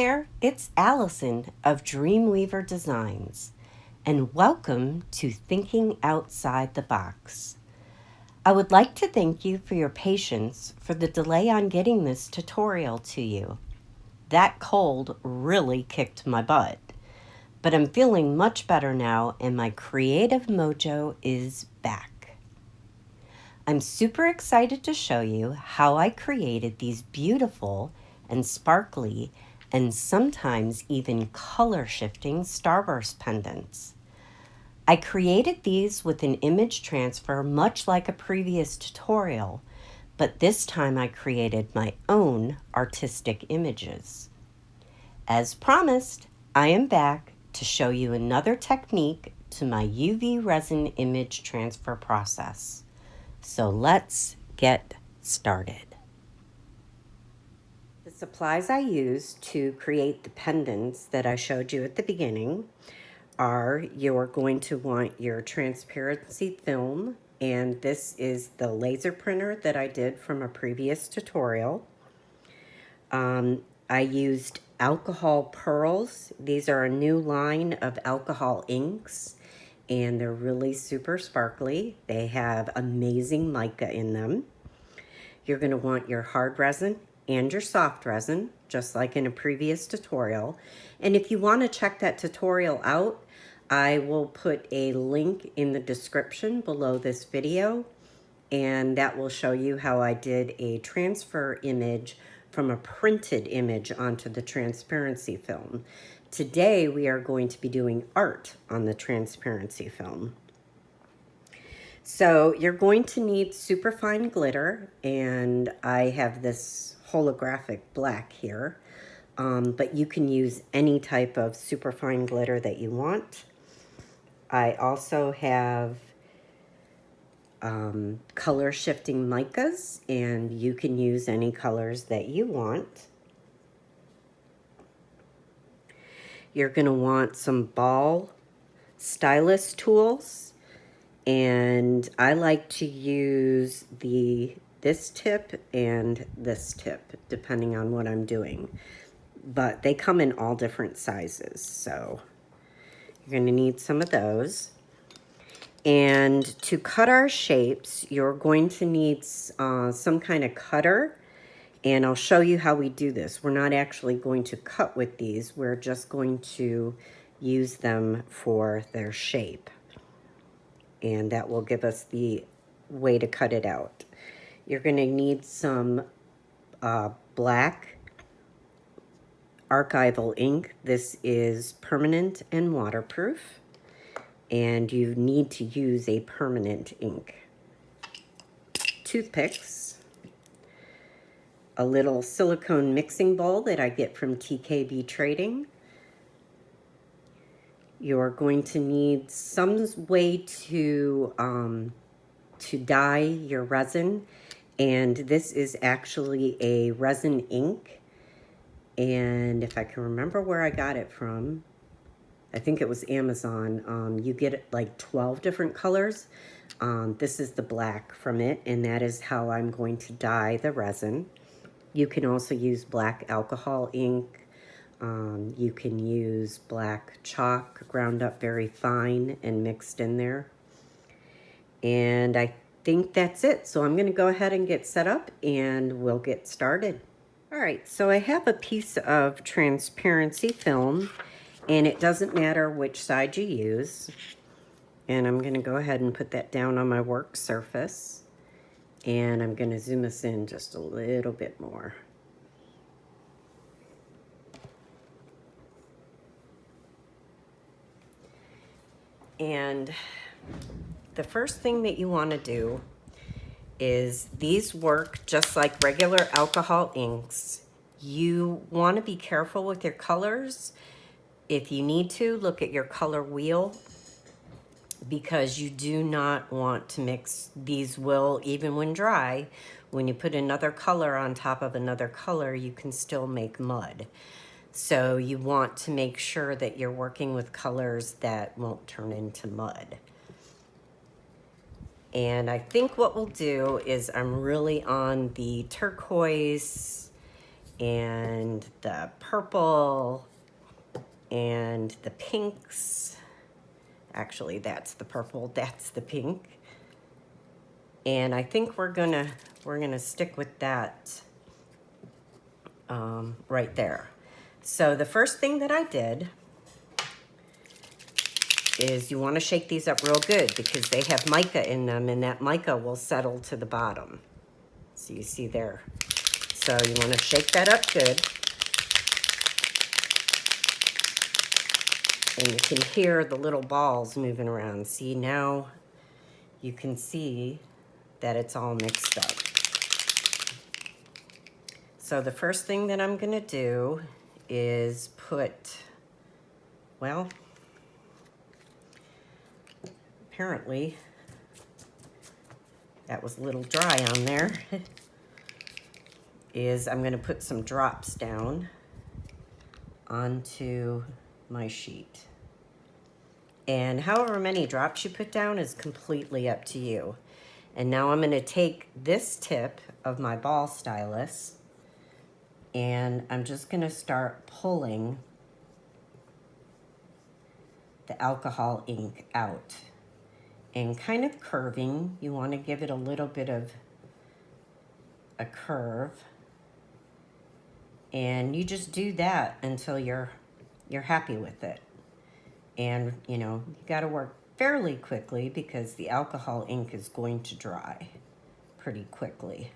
there, it's Alison of Dreamweaver Designs, and welcome to Thinking Outside the Box. I would like to thank you for your patience for the delay on getting this tutorial to you. That cold really kicked my butt, but I'm feeling much better now and my creative mojo is back. I'm super excited to show you how I created these beautiful and sparkly and sometimes even color-shifting Starburst pendants. I created these with an image transfer much like a previous tutorial, but this time I created my own artistic images. As promised, I am back to show you another technique to my UV resin image transfer process. So let's get started. The supplies I use to create the pendants that I showed you at the beginning are, you're going to want your transparency film, and this is the laser printer that I did from a previous tutorial. I used alcohol pearls. These are a new line of alcohol inks, and they're really super sparkly. They have amazing mica in them. You're going to want your hard resin and your soft resin, just like in a previous tutorial. And if you want to check that tutorial out, I will put a link in the description below this video, and that will show you how I did a transfer image from a printed image onto the transparency film. Today we are going to be doing art on the transparency film. So you're going to need superfine glitter, and I have this holographic black here, but you can use any type of superfine glitter that you want. I also have color shifting micas, and you can use any colors that you want. You're going to want some ball stylus tools, and I like to use this tip and this tip depending on what I'm doing, but they come in all different sizes, so you're going to need some of those. And to cut our shapes, you're going to need some kind of cutter, and I'll show you how we do this. We're not actually going to cut with these. We're just going to use them for their shape, and that will give us the way to cut it out. You're going to need some black archival ink. This is permanent and waterproof, and you need to use a permanent ink. Toothpicks, a little silicone mixing bowl that I get from TKB Trading. You're going to need some way to dye your resin, and this is actually a resin ink, and if I can remember where I got it from, I think it was Amazon. You get like 12 different colors. This is the black from it, and that is how I'm going to dye the resin. You can also use black alcohol ink. You can use black chalk ground up very fine and mixed in there. And I think that's it. So I'm going to go ahead and get set up, and we'll get started. All right, so I have a piece of transparency film, and it doesn't matter which side you use. And I'm going to go ahead and put that down on my work surface. And I'm going to zoom us in just a little bit more. And the first thing that you want to do is, these work just like regular alcohol inks. You want to be careful with your colors. If you need to, look at your color wheel, because you do not want to mix. These will, even when dry, when you put another color on top of another color, you can still make mud. So you want to make sure that you're working with colors that won't turn into mud. And I think what we'll do is, I'm really on the turquoise and the purple and the pinks. Actually, that's the purple, that's the pink. And I think we're gonna stick with that right there. So the first thing that I did is you want to shake these up real good because they have mica in them, and that mica will settle to the bottom. So you see there. So you want to shake that up good. And you can hear the little balls moving around. See, now you can see that it's all mixed up. So the first thing that I'm gonna do is put, well, apparently that was a little dry on there, is I'm gonna put some drops down onto my sheet. And however many drops you put down is completely up to you. And now I'm gonna take this tip of my ball stylus and I'm just gonna start pulling the alcohol ink out and kind of curving. You wanna give it a little bit of a curve. And you just do that until you're happy with it. And you know, you gotta work fairly quickly because the alcohol ink is going to dry pretty quickly.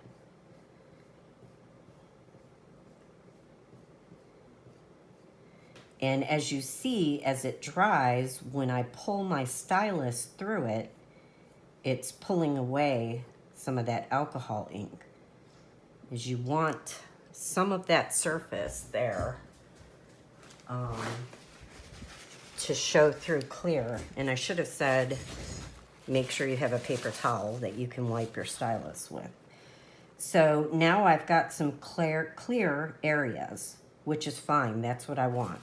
And as you see, as it dries, when I pull my stylus through it, it's pulling away some of that alcohol ink. As you want some of that surface there to show through clear. And I should have said, make sure you have a paper towel that you can wipe your stylus with. So now I've got some clear areas, which is fine. That's what I want.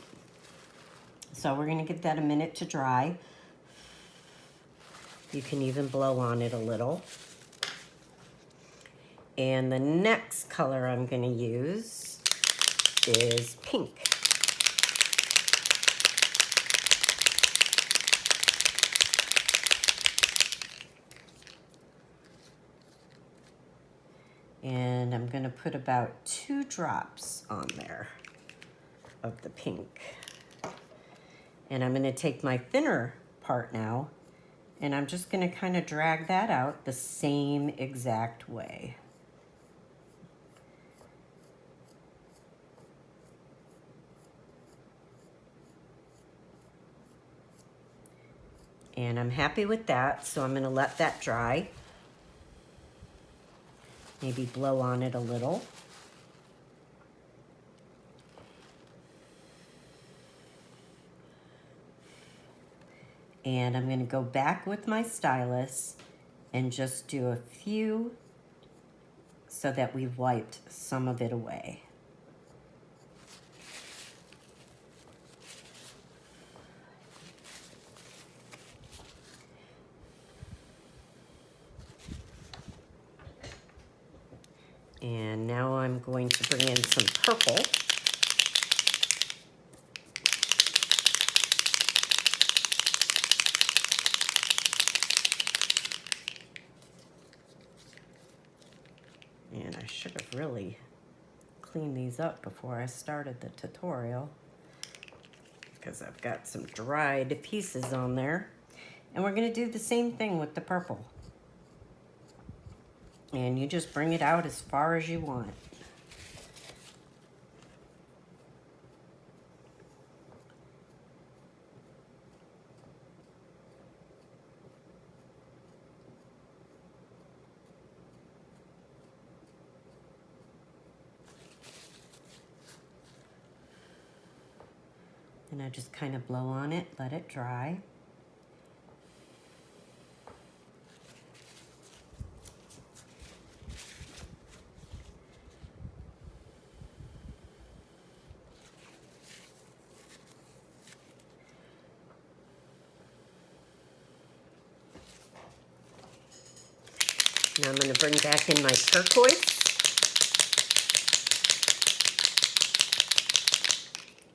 So we're gonna give that a minute to dry. You can even blow on it a little. And the next color I'm gonna use is pink. And I'm gonna put about 2 drops on there of the pink. And I'm gonna take my thinner part now, and I'm just gonna kind of drag that out the same exact way. And I'm happy with that, so I'm gonna let that dry. Maybe blow on it a little. And I'm gonna go back with my stylus and just do a few so that we've wiped some of it away. And now I'm going to bring in some purple. And I should have really cleaned these up before I started the tutorial because I've got some dried pieces on there. And we're gonna do the same thing with the purple. And you just bring it out as far as you want. And I just kind of blow on it, let it dry. Now I'm going to bring back in my turquoise.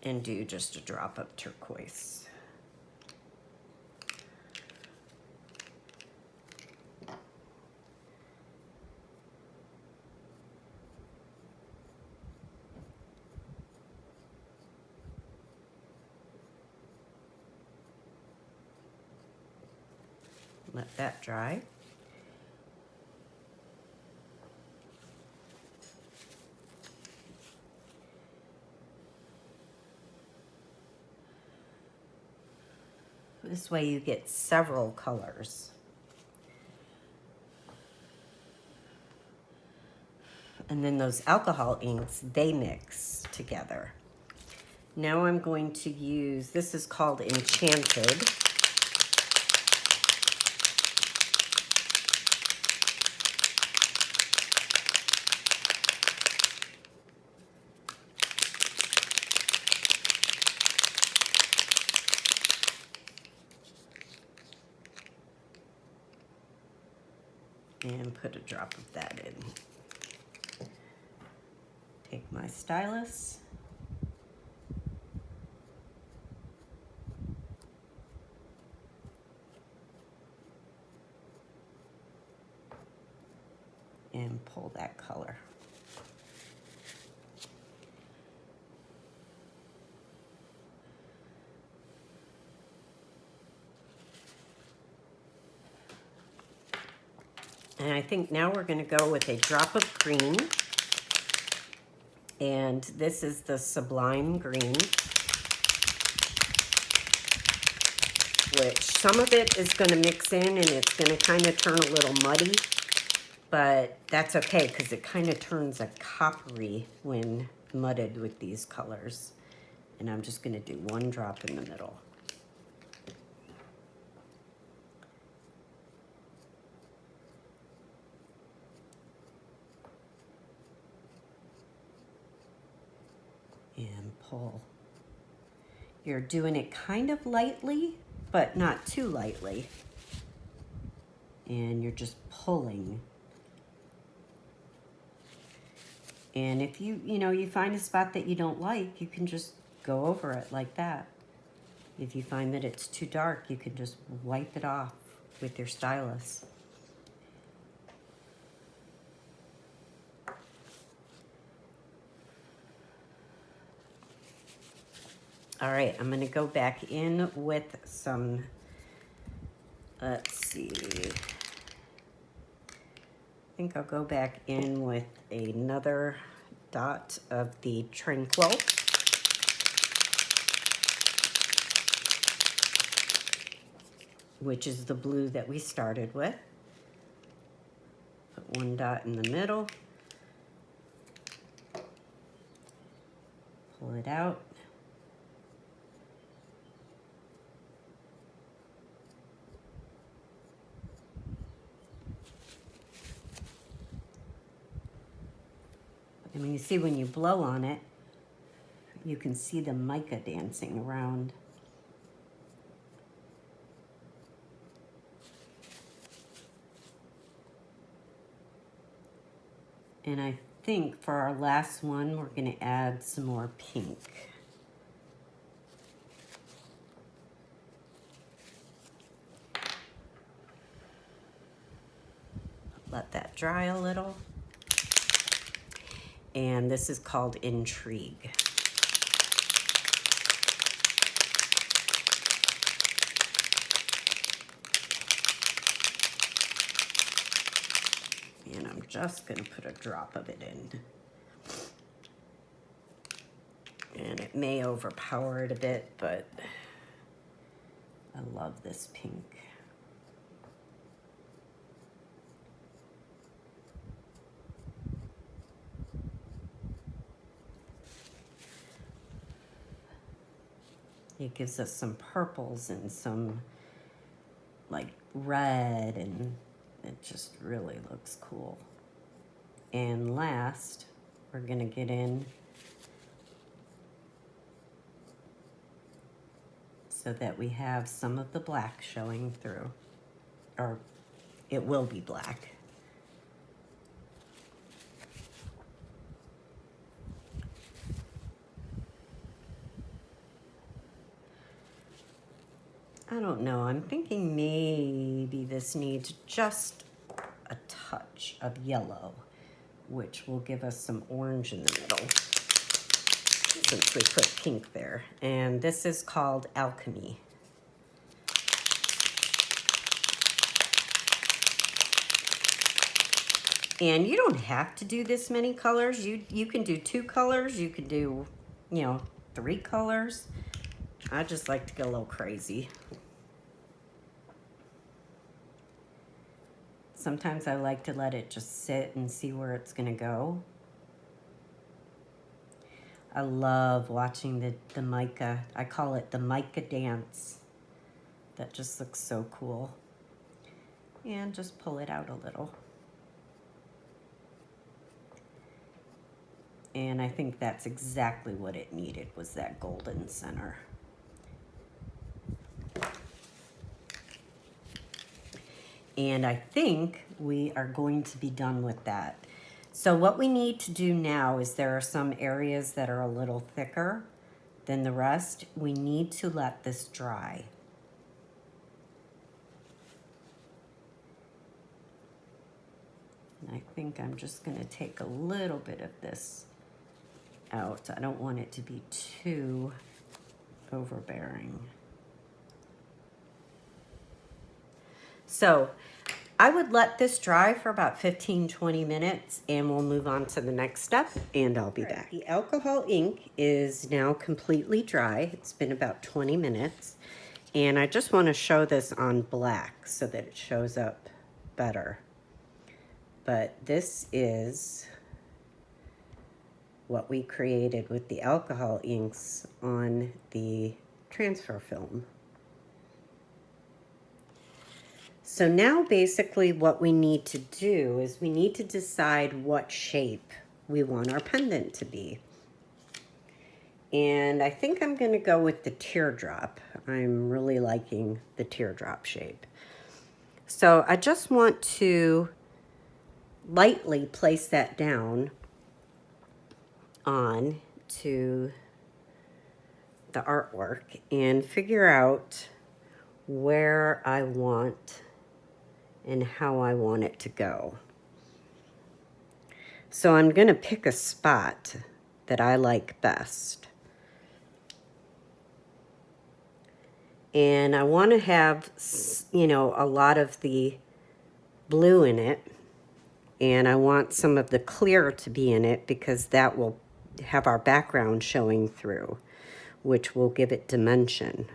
and do just a drop of turquoise. Let that dry. This way you get several colors. And then those alcohol inks, they mix together. Now I'm going to use, this is called Enchanted. And put a drop of that in. Take my stylus. And pull that color. And I think now we're going to go with a drop of green. And this is the Sublime Green, which some of it is going to mix in and it's going to kind of turn a little muddy. But that's okay because it kind of turns a coppery when mudded with these colors. And I'm just going to do one drop in the middle. And pull. You're doing it kind of lightly, but not too lightly. And you're just pulling. And if you find a spot that you don't like, you can just go over it like that. If you find that it's too dark, you can just wipe it off with your stylus. All right, I'm gonna go back in with some, let's see. I think I'll go back in with another dot of the Tranquil. Which is the blue that we started with. Put one dot in the middle. Pull it out. I mean, you see when you blow on it, you can see the mica dancing around. And I think for our last one, we're going to add some more pink. Let that dry a little. And this is called Intrigue. And I'm just going to put a drop of it in. And it may overpower it a bit, but I love this pink. It gives us some purples and some like red, and it just really looks cool. And last, we're gonna get in so that we have some of the black showing through, or it will be black. I don't know, I'm thinking maybe this needs just a touch of yellow, which will give us some orange in the middle, since we put pink there. And this is called Alchemy. And you don't have to do this many colors. You can do 2 colors, you can do, 3 colors. I just like to go a little crazy. Sometimes I like to let it just sit and see where it's gonna go. I love watching the mica. I call it the mica dance. That just looks so cool. And just pull it out a little. And I think that's exactly what it needed, was that golden center. And I think we are going to be done with that. So what we need to do now is, there are some areas that are a little thicker than the rest. We need to let this dry. And I think I'm just gonna take a little bit of this out. I don't want it to be too overbearing. So I would let this dry for about 15-20 minutes, and we'll move on to the next step, and I'll be back. The alcohol ink is now completely dry. It's been about 20 minutes, and I just want to show this on black so that it shows up better. But this is what we created with the alcohol inks on the transfer film. So now basically what we need to do is we need to decide what shape we want our pendant to be. And I think I'm going to go with the teardrop. I'm really liking the teardrop shape. So I just want to lightly place that down on to the artwork and figure out where I want and how I want it to go. So I'm going to pick a spot that I like best. And I want to have, a lot of the blue in it. And I want some of the clear to be in it, because that will have our background showing through, which will give it dimension.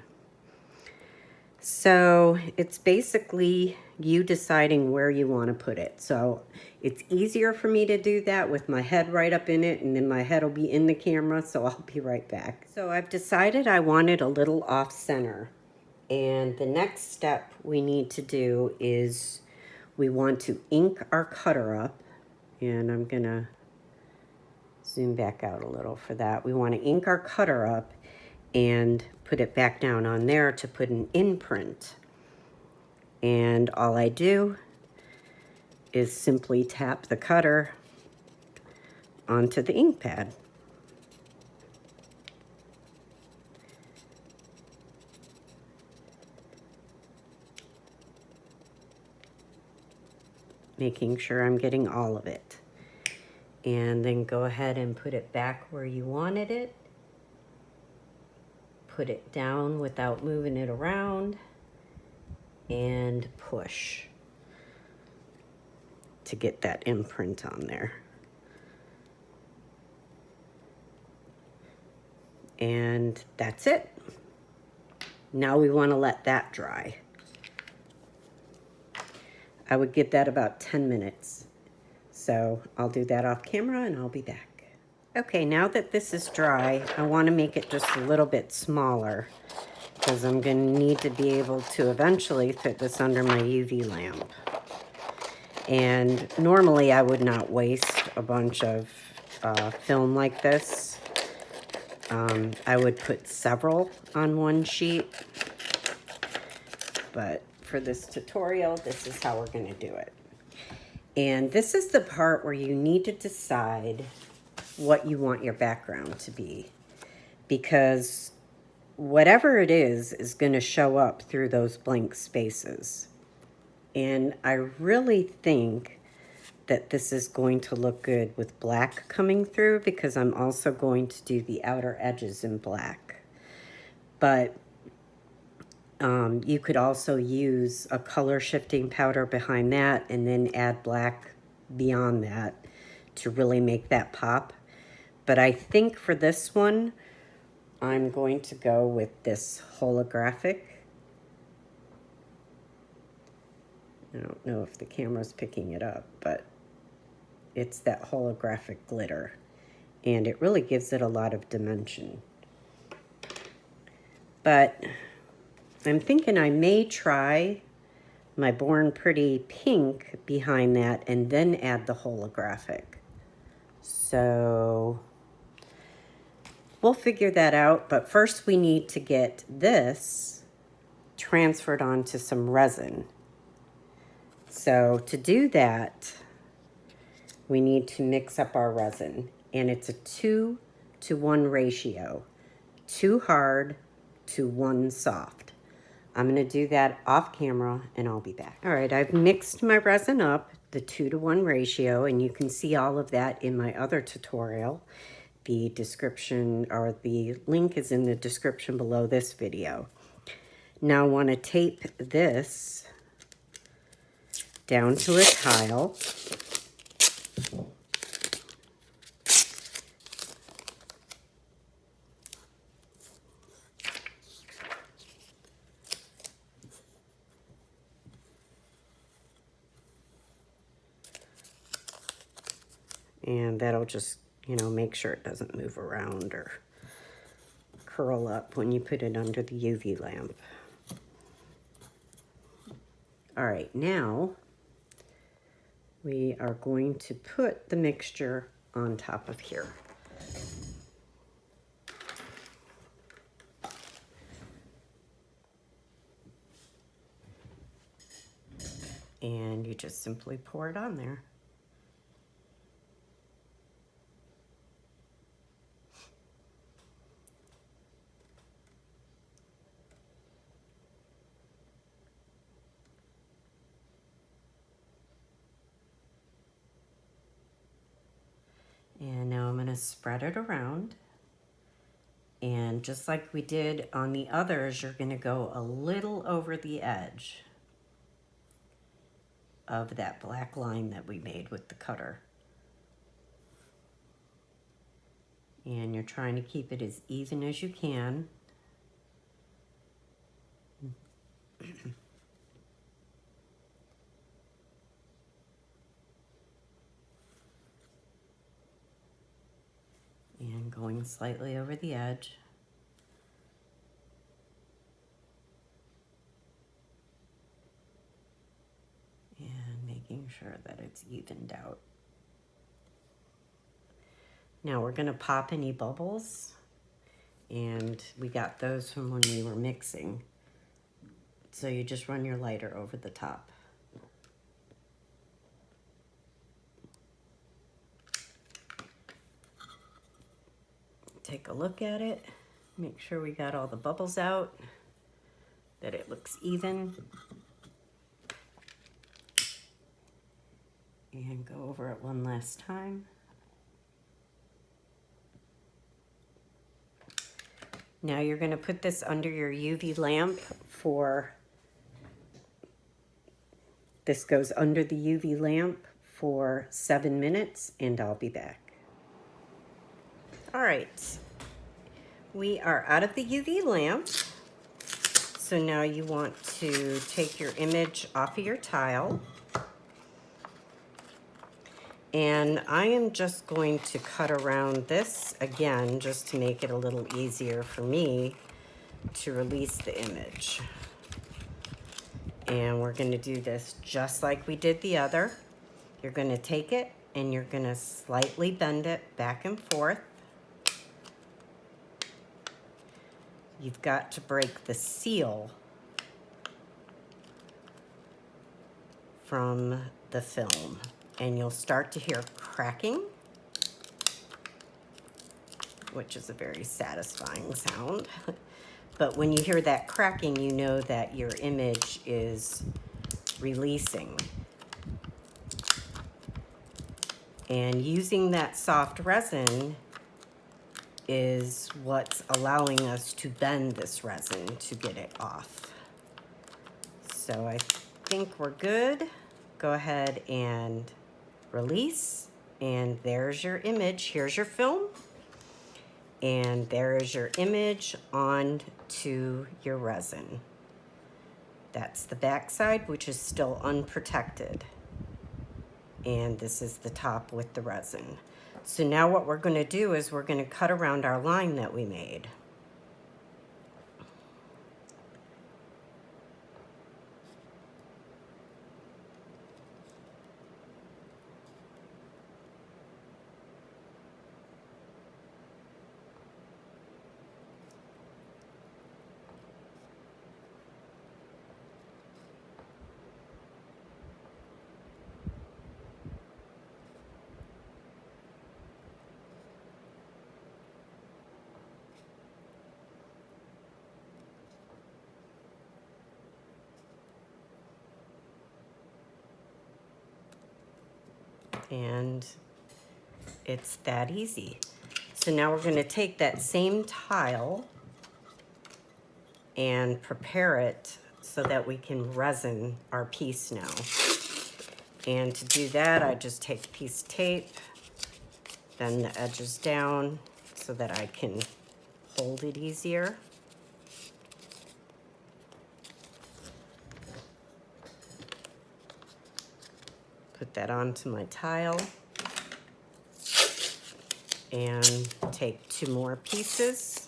So it's basically you deciding where you want to put it. So it's easier for me to do that with my head right up in it, and then my head will be in the camera, so I'll be right back. So I've decided I want it a little off center. And the next step we need to do is we want to ink our cutter up. And I'm gonna zoom back out a little for that. We want to ink our cutter up and put it back down on there to put an imprint. And all I do is simply tap the cutter onto the ink pad. Making sure I'm getting all of it. And then go ahead and put it back where you wanted it. Put it down without moving it around, and push to get that imprint on there. And that's it. Now we want to let that dry. I would give that about 10 minutes. So I'll do that off camera and I'll be back. Okay, now that this is dry, I want to make it just a little bit smaller, because I'm going to need to be able to eventually fit this under my UV lamp. And normally I would not waste a bunch of film like this. I would put several on one sheet, but for this tutorial, this is how we're going to do it. And this is the part where you need to decide what you want your background to be, because whatever it is going to show up through those blank spaces. And I really think that this is going to look good with black coming through, because I'm also going to do the outer edges in black. But you could also use a color shifting powder behind that and then add black beyond that to really make that pop. But I think for this one, I'm going to go with this holographic. I don't know if the camera's picking it up, but it's that holographic glitter. And it really gives it a lot of dimension. But I'm thinking I may try my Born Pretty pink behind that and then add the holographic. So we'll figure that out, but first we need to get this transferred onto some resin. So to do that, we need to mix up our resin, and it's a 2-to-1 ratio, 2 hard to 1 soft. I'm going to do that off camera and I'll be back. All right, I've mixed my resin up, the 2-to-1 ratio, and you can see all of that in my other tutorial. The description, or the link, is in the description below this video. Now I want to tape this down to a tile. And that'll just, make sure it doesn't move around or curl up when you put it under the UV lamp. All right, now we are going to put the mixture on top of here. And you just simply pour it on there. And now I'm going to spread it around. And just like we did on the others, you're going to go a little over the edge of that black line that we made with the cutter. And you're trying to keep it as even as you can. And going slightly over the edge. And making sure that it's evened out. Now we're going to pop any bubbles. And we got those from when we were mixing. So you just run your lighter over the top. Take a look at it, make sure we got all the bubbles out, that it looks even. And go over it one last time. Now you're going to put this under your UV lamp this goes under the UV lamp for 7 minutes, and I'll be back. All right, we are out of the UV lamp. So now you want to take your image off of your tile. And I am just going to cut around this again, just to make it a little easier for me to release the image. And we're going to do this just like we did the other. You're going to take it and you're going to slightly bend it back and forth. You've got to break the seal from the film, and you'll start to hear cracking, which is a very satisfying sound. But when you hear that cracking, you know that your image is releasing. And using that soft resin is what's allowing us to bend this resin to get it off. So I think we're good. Go ahead and release. And there's your image. Here's your film. And there's your image onto your resin. That's the back side, which is still unprotected. And this is the top with the resin. So now what we're going to do is we're going to cut around our line that we made. And it's that easy. So now we're going to take that same tile and prepare it so that we can resin our piece now. And to do that, I just take a piece of tape, bend the edges down so that I can hold it easier. Put that onto my tile and take 2 more pieces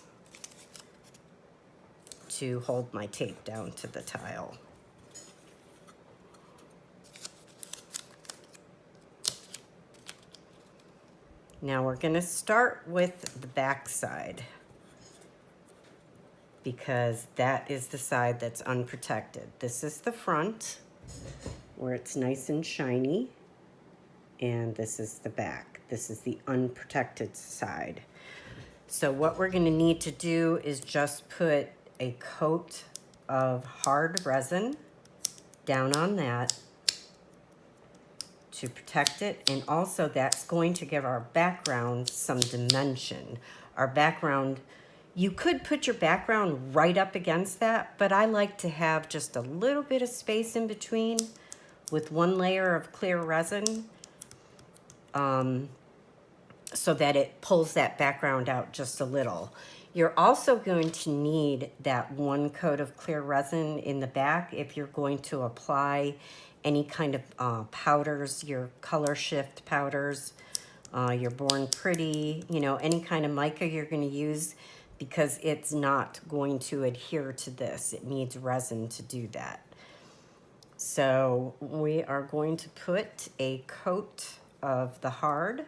to hold my tape down to the tile. Now we're going to start with the back side because that is the side that's unprotected. This is the front where it's nice and shiny, and this is the back. This is the unprotected side. So what we're going to need to do is just put a coat of hard resin down on that to protect it, and also that's going to give our background some dimension. Our background, you could put your background right up against that, but I like to have just a little bit of space in between with 1 layer of clear resin so that it pulls that background out just a little. You're also going to need that 1 coat of clear resin in the back if you're going to apply any kind of powders, your color shift powders, your Born Pretty, you know, any kind of mica you're going to use, because it's not going to adhere to this. It needs resin to do that. So we are going to put a coat of the hard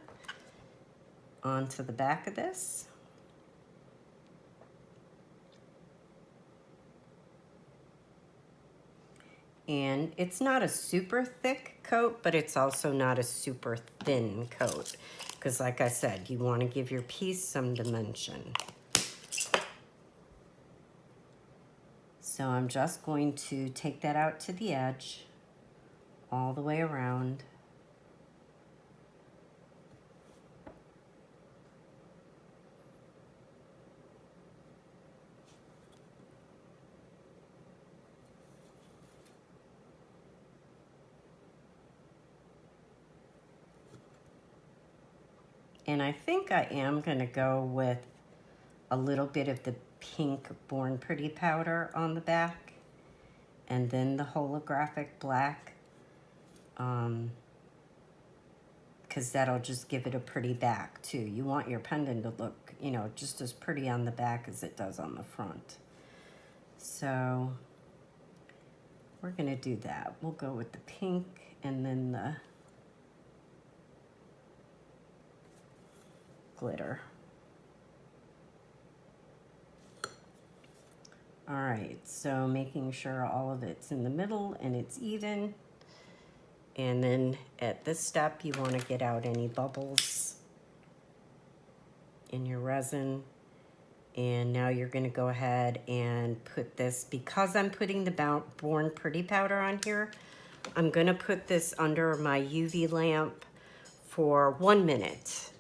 onto the back of this. And it's not a super thick coat, but it's also not a super thin coat, because like I said, you want to give your piece some dimension. So I'm just going to take that out to the edge, all the way around. And I think I am going to go with a little bit of the pink Born Pretty powder on the back, and then the holographic black, because that'll just give it a pretty back too. You want your pendant to look, you know, just as pretty on the back as it does on the front. So we're going to do that. We'll go with the pink and then the glitter. All right, so making sure all of it's in the middle and it's even. And then at this step, you want to get out any bubbles in your resin And now you're going to go ahead and put this, because I'm putting the Born Pretty powder on here, I'm going to put this under my UV lamp for 1 minute.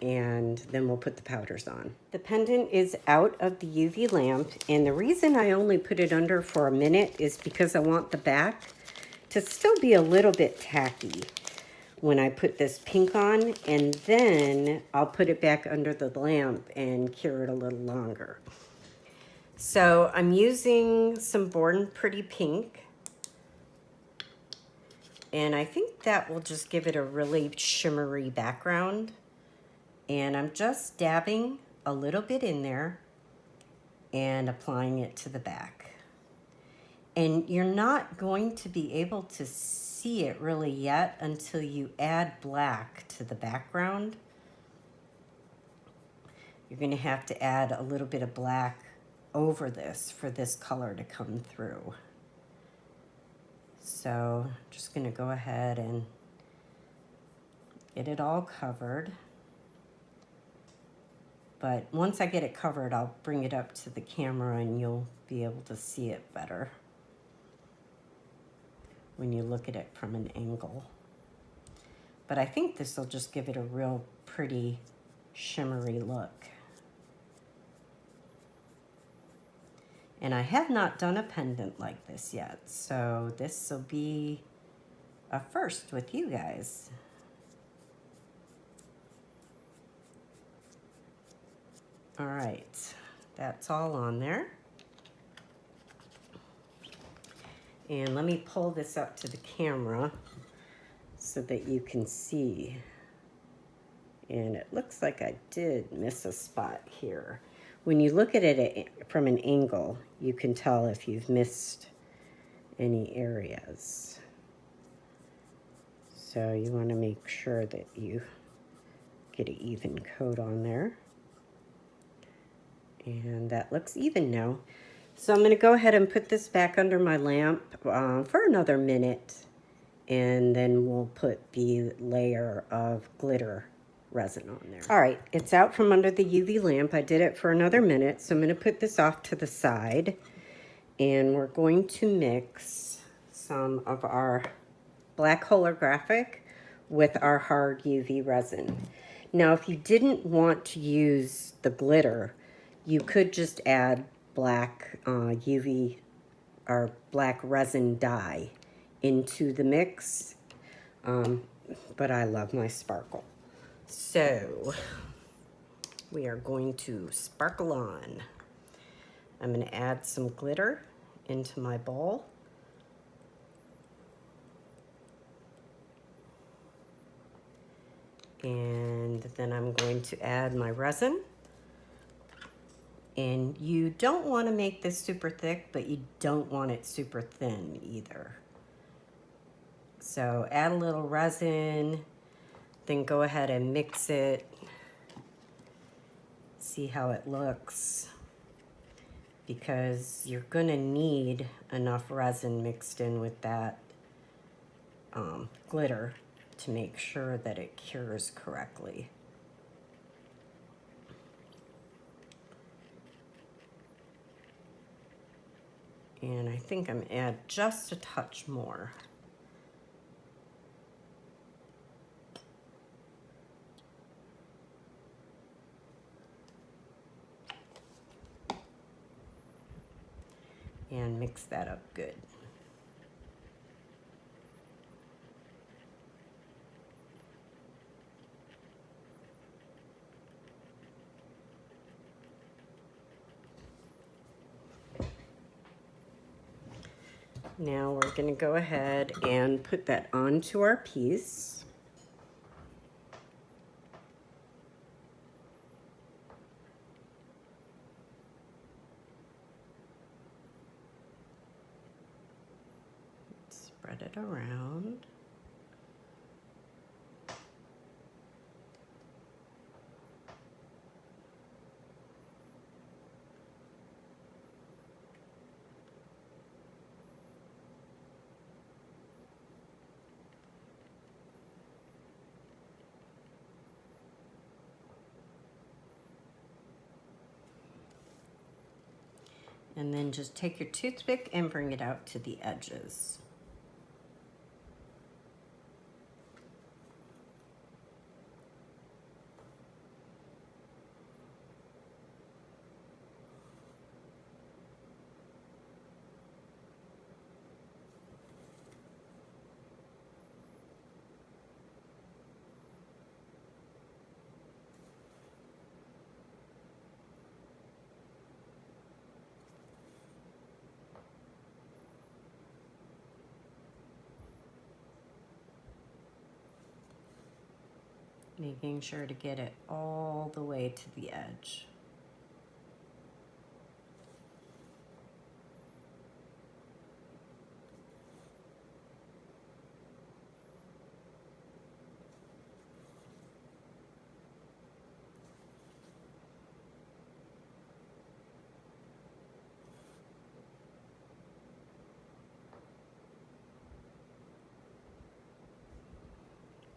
And then we'll put the powders on. The pendant is out of the UV lamp, and the reason I only put it under for a minute is because I want the back to still be a little bit tacky when I put this pink on, and then I'll put it back under the lamp and cure it a little longer. So I'm using some Born Pretty pink, and I think that will just give it a really shimmery background. And I'm just dabbing a little bit in there and applying it to the back. And you're not going to be able to see it really yet until you add black to the background. You're going to have to add a little bit of black over this for this color to come through. So I'm just going to go ahead and get it all covered. But once I get it covered, I'll bring it up to the camera and you'll be able to see it better when you look at it from an angle. But I think this will just give it a real pretty shimmery look. And I have not done a pendant like this yet, so this will be a first with you guys. All right, that's all on there. And let me pull this up to the camera so that you can see. And it looks like I did miss a spot here. When you look at it from an angle, you can tell if you've missed any areas. So you want to make sure that you get an even coat on there. And that looks even now. So I'm going to go ahead and put this back under my lamp for another minute. And then we'll put the layer of glitter resin on there. All right, it's out from under the UV lamp. I did it for another minute. So I'm going to put this off to the side. And we're going to mix some of our black holographic with our hard UV resin. Now, if you didn't want to use the glitter, you could just add black UV or black resin dye into the mix, but I love my sparkle. So we are going to sparkle on. I'm going to add some glitter into my bowl. And then I'm going to add my resin. And you don't want to make this super thick, but you don't want it super thin either. So add a little resin, then go ahead and mix it. See how it looks. Because you're going to need enough resin mixed in with that glitter to make sure that it cures correctly. And I think I'm gonna add just a touch more. And mix that up good. Now we're going to go ahead and put that onto our piece. Spread it around. And then just take your toothpick and bring it out to the edges. Making sure to get it all the way to the edge.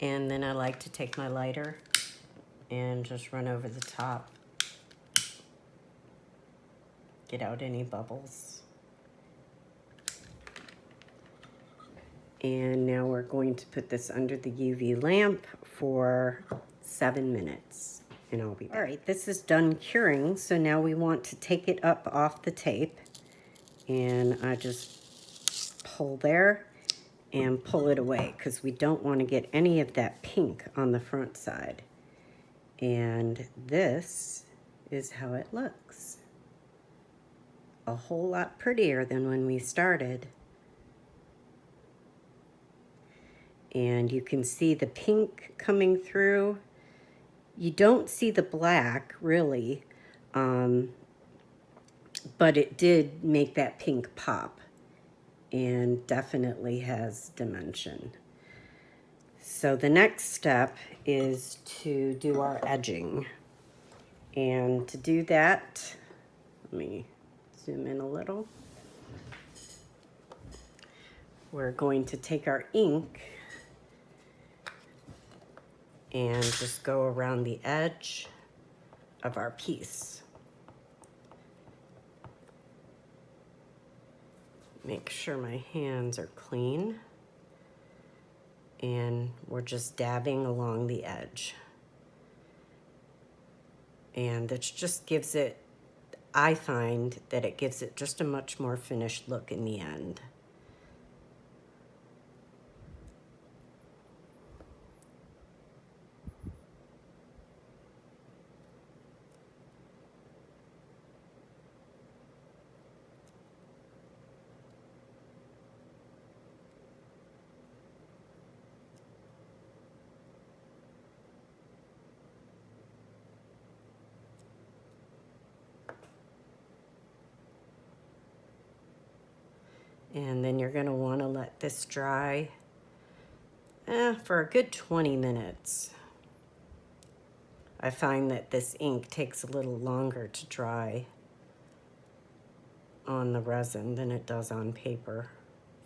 And then I like to take my lighter and just run over the top. Get out any bubbles. And now we're going to put this under the UV lamp for 7 minutes. And I'll be back. All right, this is done curing. So now we want to take it up off the tape. And I just pull there and pull it away because we don't want to get any of that pink on the front side. And this is how it looks. A whole lot prettier than when we started. And you can see the pink coming through. You don't see the black really, but it did make that pink pop. And definitely has dimension. So the next step is to do our edging. And to do that, let me zoom in a little. We're going to take our ink and just go around the edge of our piece. Make sure my hands are clean. And we're just dabbing along the edge. And it just gives it, I find that it gives it just a much more finished look in the end. And then you're going to want to let this dry for a good 20 minutes. I find that this ink takes a little longer to dry on the resin than it does on paper.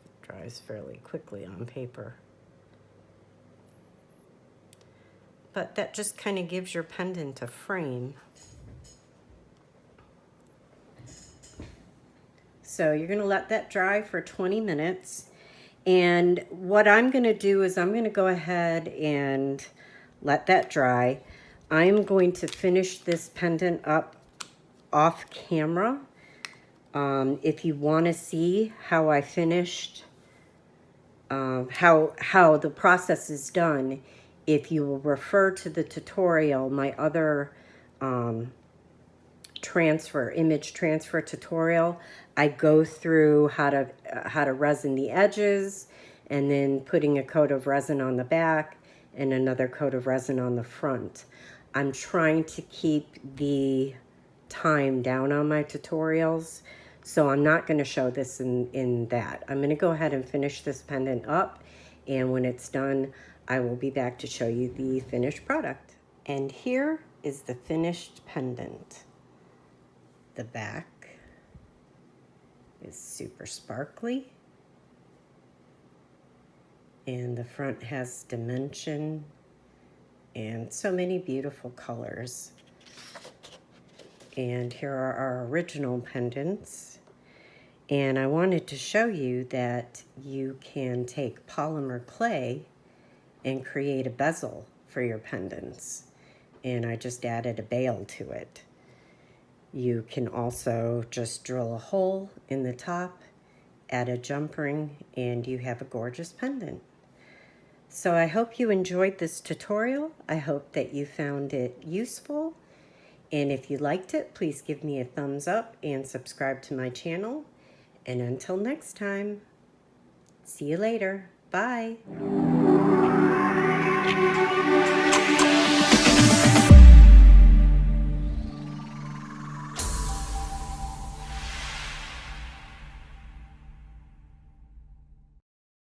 It dries fairly quickly on paper. But that just kind of gives your pendant a frame. So you're going to let that dry for 20 minutes. And what I'm going to do is I'm going to go ahead and let that dry. I'm going to finish this pendant up off camera. If you want to see how I finished, how the process is done, if you will refer to the tutorial, my other image transfer tutorial, I go through how to resin the edges and then putting a coat of resin on the back and another coat of resin on the front. I'm trying to keep the time down on my tutorials, so I'm not going to show this in that. I'm going to go ahead and finish this pendant up, and when it's done, I will be back to show you the finished product. And here is the finished pendant. The back is super sparkly, and the front has dimension and so many beautiful colors. And here are our original pendants, And I wanted to show you that you can take polymer clay and create a bezel for your pendants. And I just added a bail to it. You can also just drill a hole in the top, add a jump ring, and you have a gorgeous pendant. So I hope you enjoyed this tutorial. I hope that you found it useful. And if you liked it, please give me a thumbs up and subscribe to my channel. And until next time, see you later. Bye.